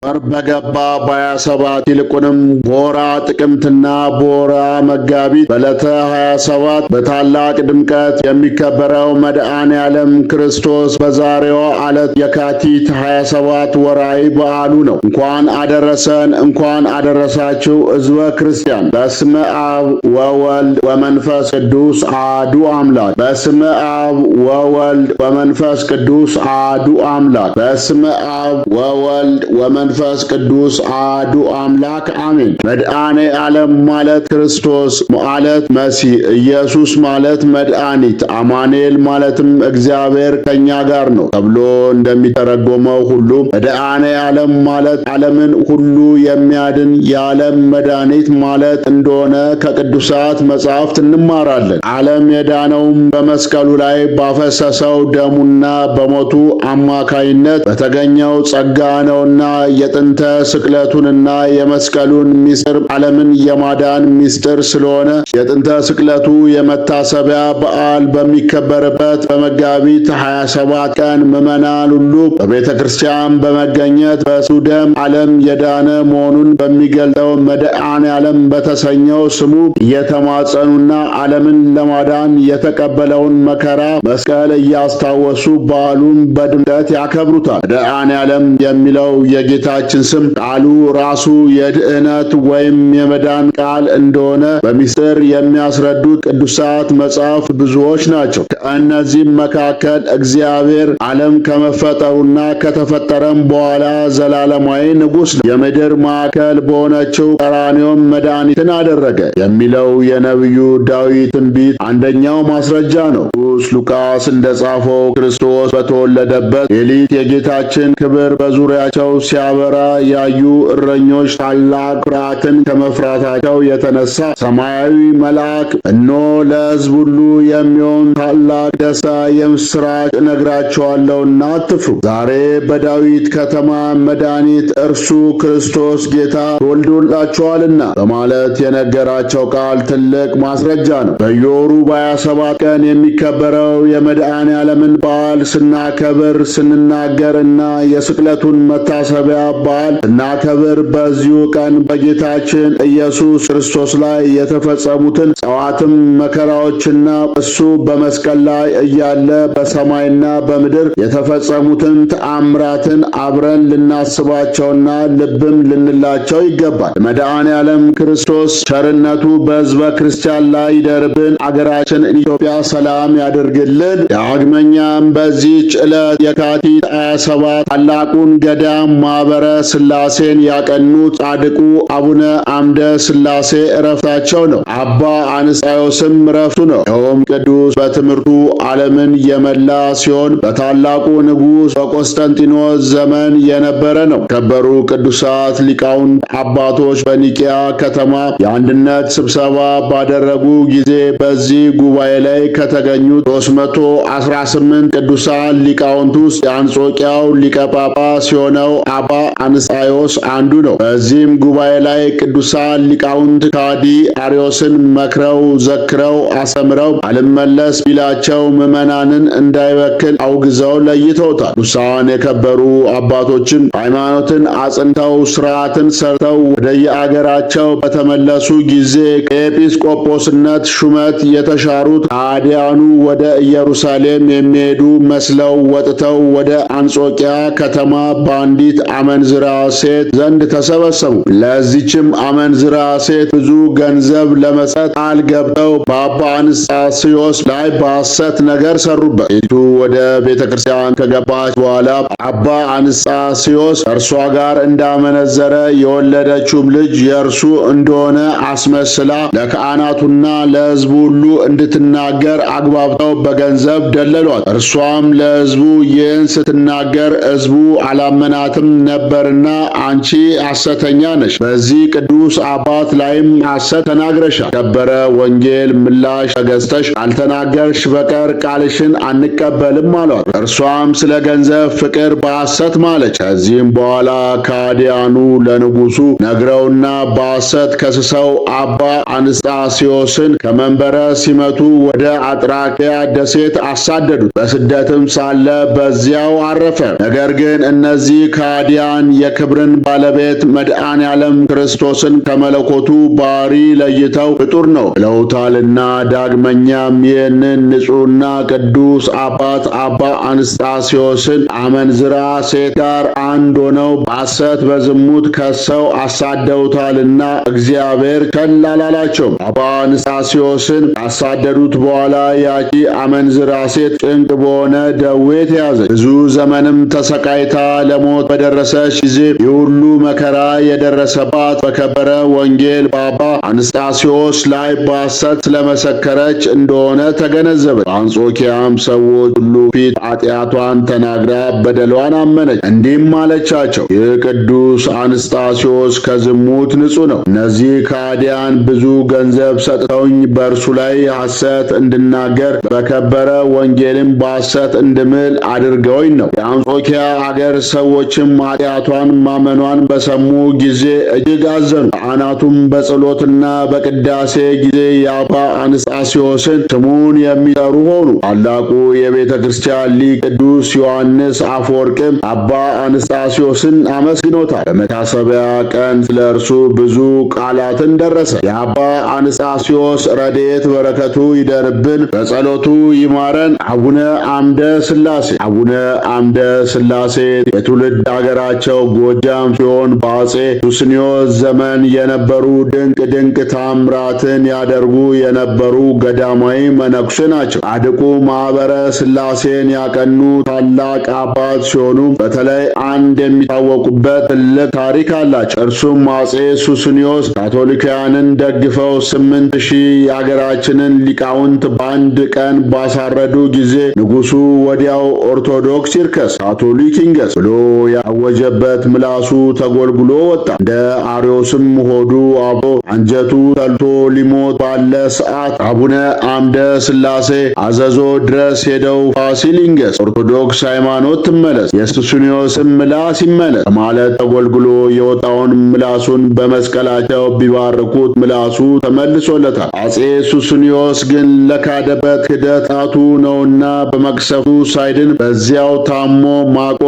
ወር በገባ በ27 ይልቁንም በወራ ጥቅምትና በወራ መጋቢት በዕለተ 27 በታላቅ ድምቀት የሚከበረው መድኃኔ ዓለም ክርስቶስ በዛሬዋ ዕለት የካቲት 27 ወርኃዊ በዓሉ ነው። እንኳን አደረሰን፣ እንኳን አደረሳችሁ ሕዝበ ክርስቲያን። በስመ አብ ወወልድ ወመንፈስ ቅዱስ አሐዱ አምላክ። በስመ አብ ወወልድ ወመንፈስ ቅዱስ አሐዱ አምላክ። በስመ አብ ወወልድ ወመንፈስ ቅዱስ አሐዱ አምላክ አሜን። መድኃኔ ዓለም ማለት ክርስቶስ ማለት መሲህ፣ ኢየሱስ ማለት መድኃኒት፣ አማኑኤል ማለትም እግዚአብሔር ከኛ ጋር ነው ተብሎ እንደሚተረጎመው ሁሉ መድኃኔ ዓለም ማለት ዓለምን ሁሉ የሚያድን የዓለም መድኃኒት ማለት እንደሆነ ከቅዱሳት መጻሕፍት እንማራለን። ዓለም የዳነውም በመስቀሉ ላይ ባፈሰሰው ደሙና በሞቱ አማካይነት በተገኘው ጸጋ ነውና የጥንተ ስቅለቱንና የመስቀሉን ምስጢር ዓለምን የማዳን ምስጢር ስለሆነ የጥንተ ስቅለቱ የመታሰቢያ በዓል በሚከበርበት በመጋቢት 27 ቀን ምዕመናን ሁሉ በቤተ ክርስቲያን በመገኘት በእሱ ደም ዓለም የዳነ መሆኑን በሚገልጠው መድኃኔ ዓለም በተሰኘው ስሙ እየተማጸኑና ዓለምን ለማዳን የተቀበለውን መከራ መስቀል እያስታወሱ በዓሉን በድምቀት ያከብሩታል። መድኃኔ ዓለም የሚለው የጌታችን ስም ቃሉ ራሱ የድኅነት ወይም የመዳን ቃል እንደሆነ በሚስጥር የሚያስረዱት ቅዱሳት መጻሕፍት ብዙዎች ናቸው። ከእነዚህም መካከል እግዚአብሔር ዓለም ከመፈጠሩና ከተፈጠረም በኋላ ዘላለማዊ ንጉሥ ነው፣ የምድር ማዕከል በሆነችው ቀራንዮም መድኃኒትን አደረገ የሚለው የነቢዩ ዳዊት ትንቢት አንደኛው ማስረጃ ነው። ቅዱስ ሉቃስ እንደጻፈው ክርስቶስ በተወለደበት ሌሊት የጌታችን ክብር በዙሪያቸው ሲያበራ ያዩ እረኞች ታላቅ ፍርሃትን ከመፍራታቸው የተነሳ ሰማያዊ መልአክ እነሆ ለሕዝብ ሁሉ የሚሆን ታላቅ ደስታ የምሥራች እነግራችኋለሁና አትፍሩ፣ ዛሬ በዳዊት ከተማ መድኃኒት እርሱ ክርስቶስ ጌታ ተወልዶላችኋልና በማለት የነገራቸው ቃል ትልቅ ማስረጃ ነው። በየወሩ በ27 ቀን የሚከበረው የመድኃኔ ዓለምን በዓል ስናከብር ስንናገርና የስቅለቱን መታሰቢያ በዓል ስናከብር በዚሁ ቀን በጌታችን ኢየሱስ ክርስቶስ ላይ የተፈጸሙትን ጸዋትም መከራዎችና እሱ በመስቀል ላይ እያለ በሰማይና በምድር የተፈጸሙትን ተአምራትን አብረን ልናስባቸውና ልብም ልንላቸው ይገባል። መድኃኔ ዓለም ክርስቶስ ቸርነቱ በሕዝበ ክርስቲያን ላይ ይደርብን፣ አገራችን ኢትዮጵያ ሰላም ያድርግልን። ዳግመኛም በዚህች ዕለት የካቲት 27 ታላቁን ገዳም ማኅበረ ሥላሴን ያቀኑት ጻድቁ አቡነ አምደ ሥላሴ ዕረፍታቸው ነው። አባ አንስጣዮስም ዕረፍቱ ነው። ይኸውም ቅዱስ በትምህርቱ ዓለምን የመላ ሲሆን በታላቁ ንጉሥ በቆስጠንጢኖስ ዘመን የነበረ ነው። ከበሩ ቅዱሳት ሊቃውንት አባቶች በኒቅያ ከተማ የአንድነት ስብሰባ ባደረጉ ጊዜ በዚህ ጉባኤ ላይ ከተገኙት 318 ቅዱሳን ሊቃውንት ውስጥ የአንጾኪያው ሊቀ ጳጳስ የሆነው አባ አንስጣዮስ አንዱ ነው። በዚህም ጉባኤ ላይ ቅዱሳን ሊቃውንት ካዲ አርዮስን መክረው ዘክረው አስተምረው አልመለስ ቢላቸው ምዕመናንን እንዳይበክል አውግዘው ለይተውታል። ቅዱሳን የከበሩ አባቶችን ሃይማኖትን አጽንተው ሥርዓትን ሰርተው ወደየአገራቸው በተመለሱ ጊዜ ከኤጲስቆጶስነት ሹመት የተሻሩት ካዲያኑ ወደ ኢየሩሳሌም የሚሄዱ መስለው ወጥተው ወደ አንጾኪያ ከተማ በአንዲት አመንዝራ ሴት ዘንድ ተሰበሰቡ። ለዚችም አመንዝራ ሴት ብዙ ገንዘብ ለመስጠት ቃል ገብተው በአባ አንስጣስዮስ ላይ በሐሰት ነገር ሰሩበት። ሴቱ ወደ ቤተ ክርስቲያን ከገባች በኋላ አባ አንስጣስዮስ ከእርሷ ጋር እንዳመነዘረ የወለደችውም ልጅ የእርሱ እንደሆነ አስመስላ ለካህናቱና ለሕዝቡ ሁሉ እንድትናገር አግባብተው በገንዘብ ደለሏት። እርሷም ለሕዝቡ ይህን ስትናገር ሕዝቡ አላመናትም ነበርና አንቺ ሐሰተኛ ነሽ፣ በዚህ ቅዱስ አባት ላይም ሐሰት ተናግረሻል። ከበረ ወንጌል ምላሽ ተገዝተሽ ካልተናገርሽ በቀር ቃልሽን አንቀበልም አሏት። እርሷም ስለ ገንዘብ ፍቅር በሐሰት ማለች። ከዚህም በኋላ ካዲያኑ ለንጉሡ ነግረውና በሐሰት ከስሰው አባ አንስጣስዮስን ከመንበረ ሲመቱ ወደ አጥራኬ መታሰቢያ ደሴት አሳደዱት። በስደትም ሳለ በዚያው አረፈ። ነገር ግን እነዚህ ከሃዲያን የክብርን ባለቤት መድኃኔ ዓለም ክርስቶስን ከመለኮቱ ባህሪ ለይተው ፍጡር ነው ብለውታልና። ዳግመኛም ይህንን ንጹሕና ቅዱስ አባት አባ አንስጣስዮስን አመንዝራ ሴት ጋር አንድ ሆነው በሐሰት በዝሙት ከሰው አሳደውታልና እግዚአብሔር ቸል አላላቸውም። አባ አንስጣስዮስን ካሳደዱት በኋላ ያቺ አመንዝራ ሴት ጭንቅ በሆነ ደዌ ተያዘች። ብዙ ዘመንም ተሰቃይታ ለሞት በደረሰች ጊዜ የሁሉ መከራ የደረሰባት በከበረ ወንጌል በአባ አንስጣስዮስ ላይ በሐሰት ስለመሰከረች እንደሆነ ተገነዘበች። በአንጾኪያም ሰዎች ሁሉ ፊት ኃጢአቷን ተናግራ በደሏን አመነች። እንዲህም አለቻቸው፣ ይህ ቅዱስ አንስጣስዮስ ከዝሙት ንጹሕ ነው። እነዚህ ከሃዲያን ብዙ ገንዘብ ሰጥተውኝ በእርሱ ላይ ሐሰት እንድናገር በከበረ ወንጌልም በሐሰት እንድምል አድርገውኝ ነው። የአንጾኪያ አገር ሰዎችም ኃጢአቷን ማመኗን በሰሙ ጊዜ እጅግ አዘኑ። ካህናቱም በጸሎትና በቅዳሴ ጊዜ የአባ አንስጣስዮስን ስሙን የሚጠሩ ሆኑ። ታላቁ የቤተ ክርስቲያን ሊቅ ቅዱስ ዮሐንስ አፈወርቅም አባ አንስጣስዮስን አመስግኖታል። በመታሰቢያ ቀን ስለ እርሱ ብዙ ቃላትን ደረሰ። የአባ አንስጣስዮስ ረድኤት በረከቱ ይደርብን፣ በጸሎቱ ይማረን። አቡነ አምደ ሥላሴ። አቡነ አምደ ሥላሴ የትውልድ አገራቸው ጎጃም ሲሆን በአፄ ሱስንዮስ ዘመን የነበሩ ድንቅ ድንቅ ታምራትን ያደርጉ የነበሩ ገዳማዊ መነኩሴ ናቸው። ጻድቁ ማኅበረ ሥላሴን ያቀኑ ታላቅ አባት ሲሆኑ በተለይ አንድ የሚታወቁበት ትልቅ ታሪክ አላቸው። እርሱም አፄ ሱስንዮስ ካቶሊካውያንን ደግፈው 8000 የአገራችንን ሊቃውንት በአንድ ቀን ባሳረዱ ጊዜ ንጉሡ ወዲያው ኦርቶዶክስ ይርከስ ካቶሊክ ይንገስ ብሎ ያወጀበት ምላሱ ተጎልጉሎ ወጣ። እንደ አርዮስም ሆዱ አብሮ አንጀቱ ተልቶ ሊሞት ባለ ሰዓት አቡነ አምደ ሥላሴ አዘዞ ድረስ ሄደው ፋሲል ይንገስ፣ ኦርቶዶክስ ሃይማኖት ትመለስ፣ የሱስንዮስም ምላስ ይመለስ ማለት ተጎልጉሎ የወጣውን ምላሱን በመስቀላቸው ቢባርኩት ምላሱ ተመልሶለታል። አፄ ሱስንዮስ ግን ለካደበት ክደታቱ ነውና በመቅሰፍቱ ሳይድን በዚያው ታሞ ማቆ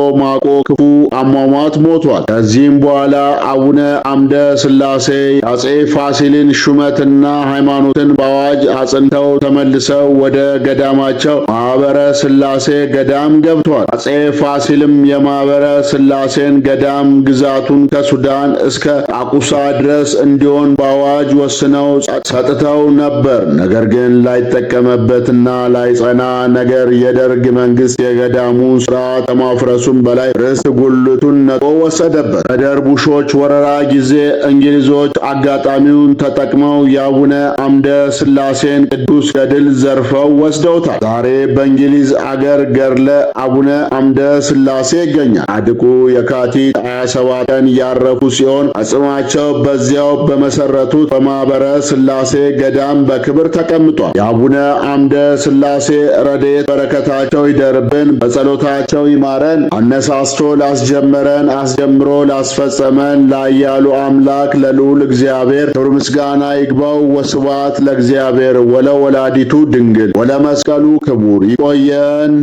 ክፉ አሟሟት ሞቷል። ከዚህም በኋላ አቡነ አምደ ሥላሴ አፄ ፋሲልን ሹመትና ሃይማኖትን በአዋጅ አጽንተው ተመልሰው ወደ ገዳማቸው ማኅበረ ሥላሴ ገዳም ገብቷል። አፄ ፋሲልም የማኅበረ ሥላሴን ገዳም ግዛቱን ከሱዳን እስከ ጣቁሳ ድረስ እንዲሆን በአዋጅ ወስነው ሰጥተው ነበር። ነገር ግን ላይጠቀመበትና ላይጸና ነገር የደርግ መንግስት የገዳሙን ሥርዓት ከማፍረሱም በላይ ርስት ጉልቱን ነጥቆ ወሰደበት። በደርቡሾች ወረራ ጊዜ እንግሊዞች አጋጣሚውን ተጠቅመው የአቡነ አምደ ሥላሴን ቅዱስ ገድል ዘርፈው ወስደውታል። ዛሬ በእንግሊዝ አገር ገድለ አቡነ አምደ ሥላሴ ይገኛል። ጻድቁ የካቲት 27 ቀን ያረፉ ሲሆን አጽማቸው በዚያው በመሰረቱት በማኅበረ ሥላሴ ገዳም በክብር ተቀምጧል። የአቡነ አምደ ሥላሴ ረድኤት በረከታቸው ይደርብን፣ በጸሎታቸው ይማረን። አነሳስቶ ላስጀመረን አስጀምሮ ላስፈጸመን ላያሉ አምላክ ለልዑል እግዚአብሔር ክብር ምስጋና ይግባው። ወስብሐት ለእግዚአብሔር ወለወላዲቱ ድንግል ወለመስቀሉ ክቡር። ይቆየን።